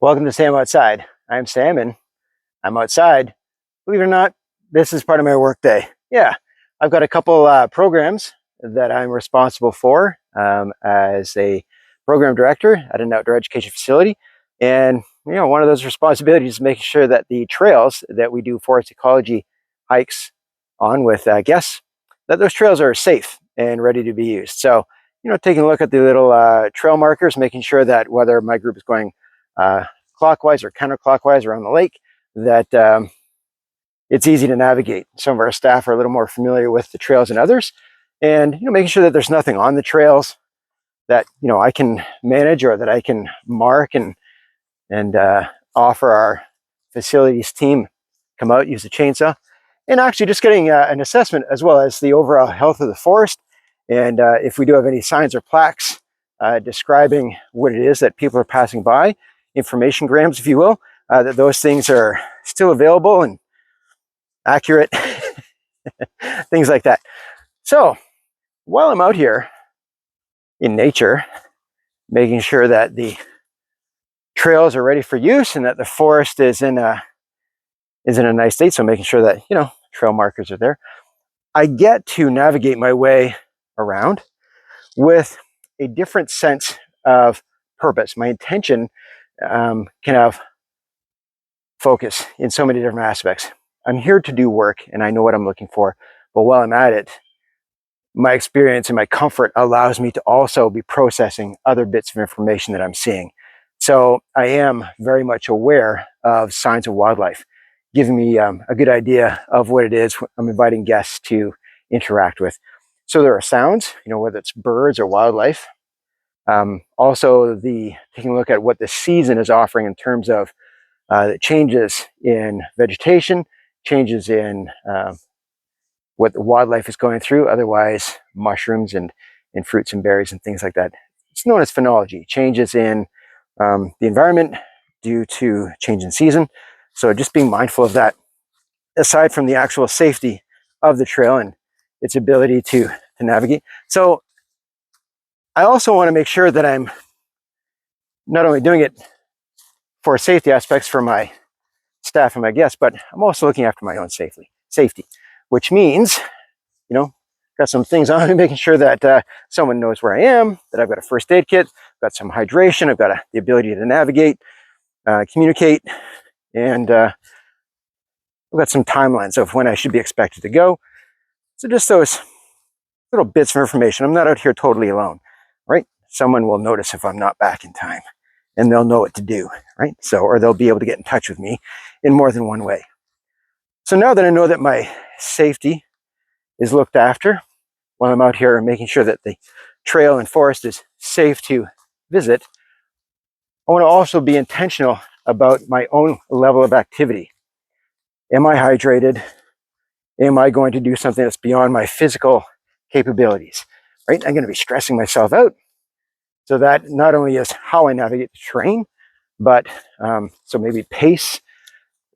Welcome to Sam Outside. I'm Sam and I'm outside. Believe it or not, this is part of my workday. Yeah, I've got a couple programs that I'm responsible for as a program director at an outdoor education facility. And, one of those responsibilities is making sure that the trails that we do forest ecology hikes on with guests, that those trails are safe and ready to be used. So, taking a look at the little trail markers, making sure that whether my group is going clockwise or counterclockwise around the lake, that it's easy to navigate. Some of our staff are a little more familiar with the trails than others, and making sure that there's nothing on the trails that I can manage or that I can mark and offer our facilities team come out, use the chainsaw, and actually just getting an assessment as well as the overall health of the forest. And if we do have any signs or plaques describing what it is that people are passing by, information grams, if you will, that those things are still available and accurate, things like that. So while I'm out here in nature, making sure that the trails are ready for use and that the forest is in a nice state, so making sure that trail markers are there, I get to navigate my way around with a different sense of purpose. My intention can have focus in so many different aspects. I'm here to do work and I know what I'm looking for, but while I'm at it, my experience and my comfort allows me to also be processing other bits of information that I'm seeing. So I am very much aware of signs of wildlife, giving me a good idea of what it is I'm inviting guests to interact with. So there are sounds, whether it's birds or wildlife. Also, taking a look at what the season is offering in terms of the changes in vegetation, changes in what the wildlife is going through, otherwise mushrooms and fruits and berries and things like that. It's known as phenology, changes in the environment due to change in season. So just being mindful of that, aside from the actual safety of the trail and its ability to navigate. So I also want to make sure that I'm not only doing it for safety aspects for my staff and my guests, but I'm also looking after my own safety, which means, got some things on, making sure that someone knows where I am, that I've got a first aid kit, got some hydration, I've got the ability to navigate, communicate, and I've got some timelines of when I should be expected to go. So just those little bits of information. I'm not out here totally alone, right? Someone will notice if I'm not back in time and they'll know what to do, right? So, or they'll be able to get in touch with me in more than one way. So now that I know that my safety is looked after while I'm out here and making sure that the trail and forest is safe to visit, I want to also be intentional about my own level of activity. Am I hydrated? Am I going to do something that's beyond my physical capabilities, right? I'm going to be stressing myself out. So that not only is how I navigate the terrain, but so maybe pace.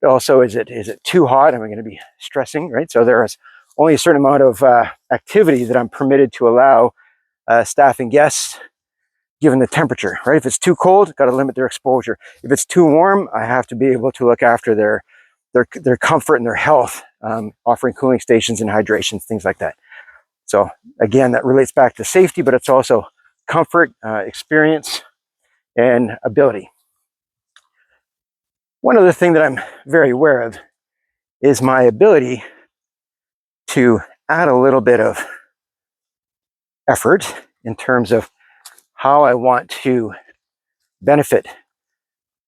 Also, is it too hot? Am I going to be stressing, right? So there is only a certain amount of activity that I'm permitted to allow staff and guests given the temperature, right? If it's too cold, got to limit their exposure. If it's too warm, I have to be able to look after their comfort and their health, offering cooling stations and hydration, things like that. So again, that relates back to safety, but it's also comfort, experience, and ability. One other thing that I'm very aware of is my ability to add a little bit of effort in terms of how I want to benefit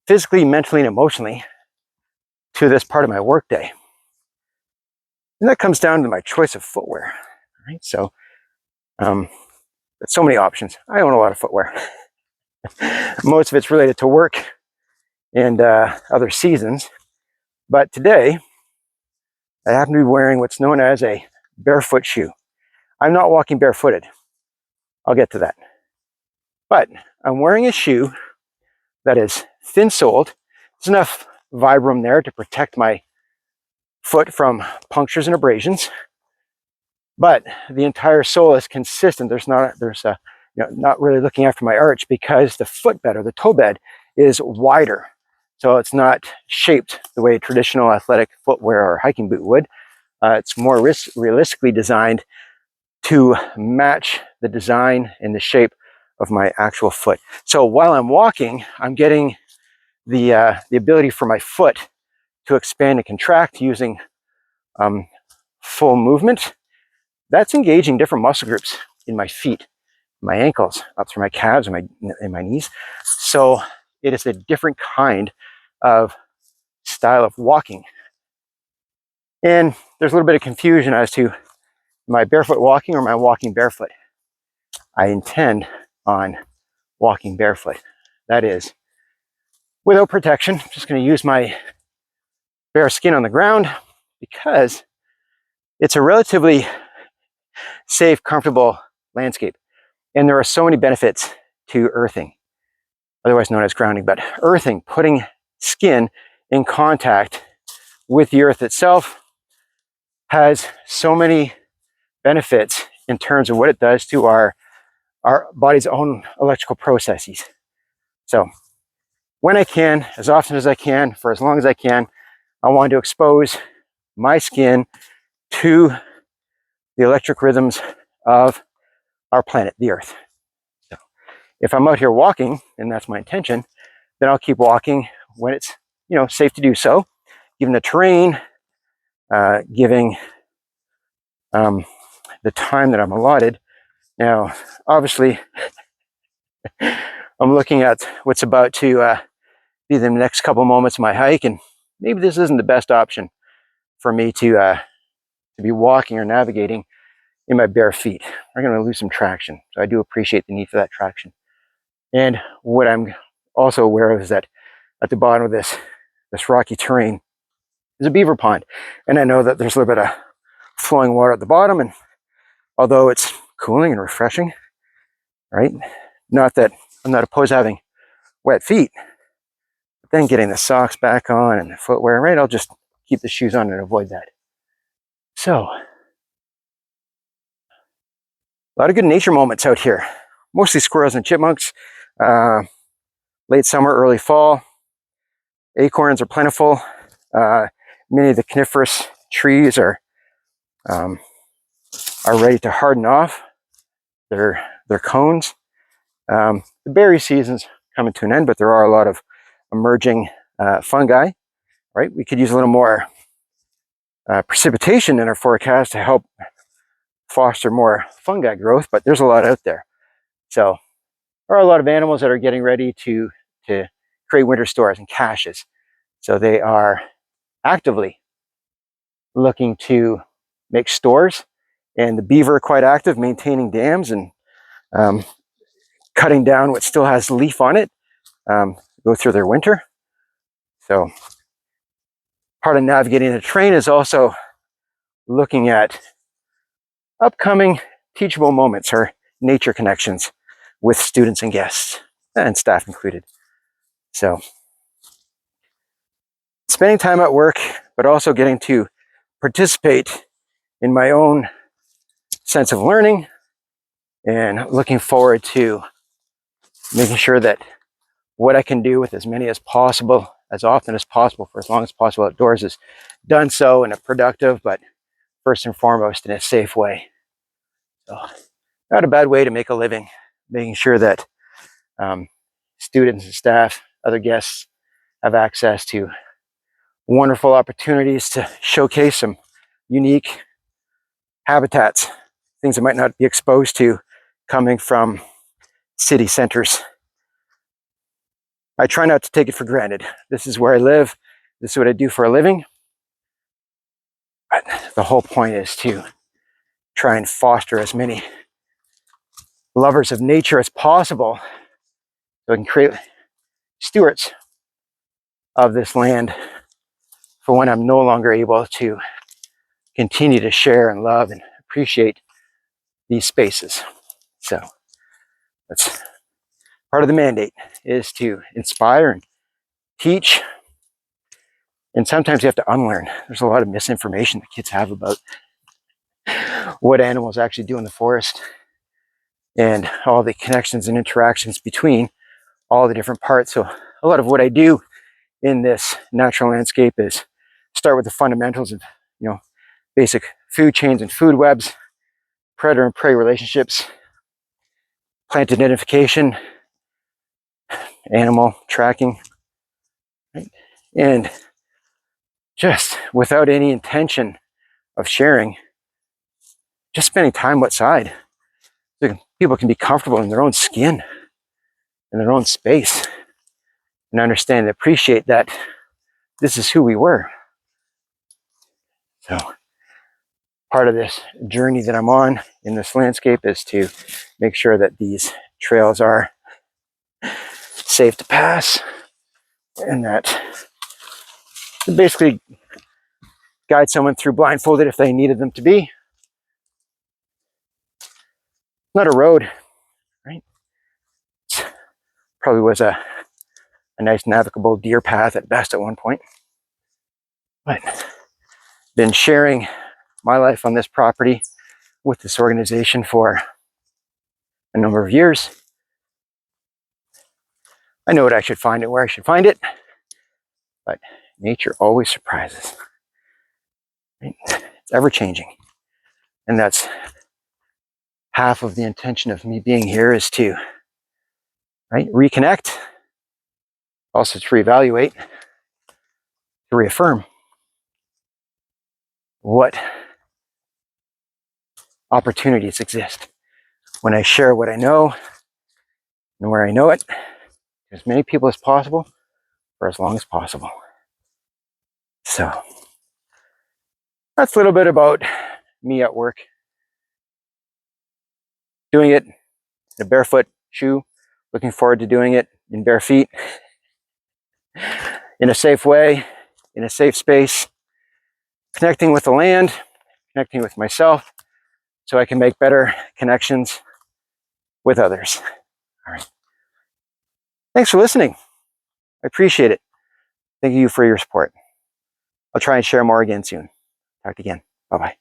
physically, mentally, and emotionally to this part of my workday. And that comes down to my choice of footwear, right? So, so many options. I own a lot of footwear. Most of it's related to work and other seasons. But today, I happen to be wearing what's known as a barefoot shoe. I'm not walking barefooted. I'll get to that. But I'm wearing a shoe that is thin-soled. There's enough Vibram there to protect my foot from punctures and abrasions. But the entire sole is consistent. There's not really looking after my arch because the footbed or the toe bed is wider So it's not shaped the way traditional athletic footwear or hiking boot would. It's more realistically designed to match the design and the shape of my actual foot. So while I'm walking, I'm getting the ability for my foot to expand and contract using full movement. That's engaging different muscle groups in my feet, my ankles, up through my calves and my knees. So it is a different kind of style of walking. And there's a little bit of confusion as to, am I barefoot walking or am I walking barefoot? I intend on walking barefoot. That is, without protection. I'm just going to use my bare skin on the ground because it's a relatively safe, comfortable landscape. And there are so many benefits to earthing, otherwise known as grounding. But earthing, putting skin in contact with the earth itself, has so many benefits in terms of what it does to our body's own electrical processes. So when I can, as often as I can, for as long as I can, I want to expose my skin to the electric rhythms of our planet, the Earth. So if I'm out here walking, and that's my intention, then I'll keep walking when it's safe to do so, given the terrain, giving the time that I'm allotted. Now, obviously, I'm looking at what's about to be the next couple moments of my hike, and maybe this isn't the best option for me to be walking or navigating in my bare feet. I'm going to lose some traction, so I do appreciate the need for that traction. And what I'm also aware of is that at the bottom of this rocky terrain is a beaver pond, and I know that there's a little bit of flowing water at the bottom, and although it's cooling and refreshing, right? Not that I'm not opposed to having wet feet, but then getting the socks back on and the footwear, right? I'll just keep the shoes on and avoid that. So, a lot of good nature moments out here. Mostly squirrels and chipmunks. Late summer, early fall. Acorns are plentiful. Many of the coniferous trees are ready to harden off their cones. The berry season's coming to an end, but there are a lot of emerging fungi, right? We could use a little more precipitation in our forecast to help foster more fungi growth, but there's a lot out there. So there are a lot of animals that are getting ready to create winter stores and caches. So they are actively looking to make stores, and the beaver are quite active, maintaining dams and cutting down what still has leaf on it, go through their winter. So part of navigating the terrain is also looking at upcoming teachable moments or nature connections with students and guests, and staff included. So spending time at work, but also getting to participate in my own sense of learning, and looking forward to making sure that what I can do with as many as possible, as often as possible, for as long as possible outdoors, is done so in a productive, but first and foremost in a safe way. So, not a bad way to make a living, making sure that students and staff, other guests, have access to wonderful opportunities to showcase some unique habitats, things that might not be exposed to coming from city centers. I try not to take it for granted. This is where I live. This is what I do for a living. But the whole point is to try and foster as many lovers of nature as possible so I can create stewards of this land for when I'm no longer able to continue to share and love and appreciate these spaces. So that's part of the mandate, is to inspire and teach. And sometimes you have to unlearn. There's a lot of misinformation that kids have about what animals actually do in the forest, and all the connections and interactions between all the different parts. So a lot of what I do in this natural landscape is start with the fundamentals of, basic food chains and food webs, predator and prey relationships, plant identification, animal tracking, right? And just without any intention of sharing, just spending time outside so people can be comfortable in their own skin, in their own space, and understand and appreciate that this is who we were. So part of this journey that I'm on in this landscape is to make sure that these trails are safe to pass, and that basically guide someone through blindfolded if they needed them to be. Not a road, right? Probably was a nice navigable deer path at best at one point. But been sharing my life on this property with this organization for a number of years. I know what I should find and where I should find it, but nature always surprises. Right? It's ever changing. And that's half of the intention of me being here, is to, right, reconnect, also to reevaluate, to reaffirm what opportunities exist when I share what I know and where I know it to as many people as possible for as long as possible. So that's a little bit about me at work, doing it in a barefoot shoe, looking forward to doing it in bare feet, in a safe way, in a safe space, connecting with the land, connecting with myself, so I can make better connections with others. All right. Thanks for listening. I appreciate it. Thank you for your support. I'll try and share more again soon. Talk again. Bye-bye.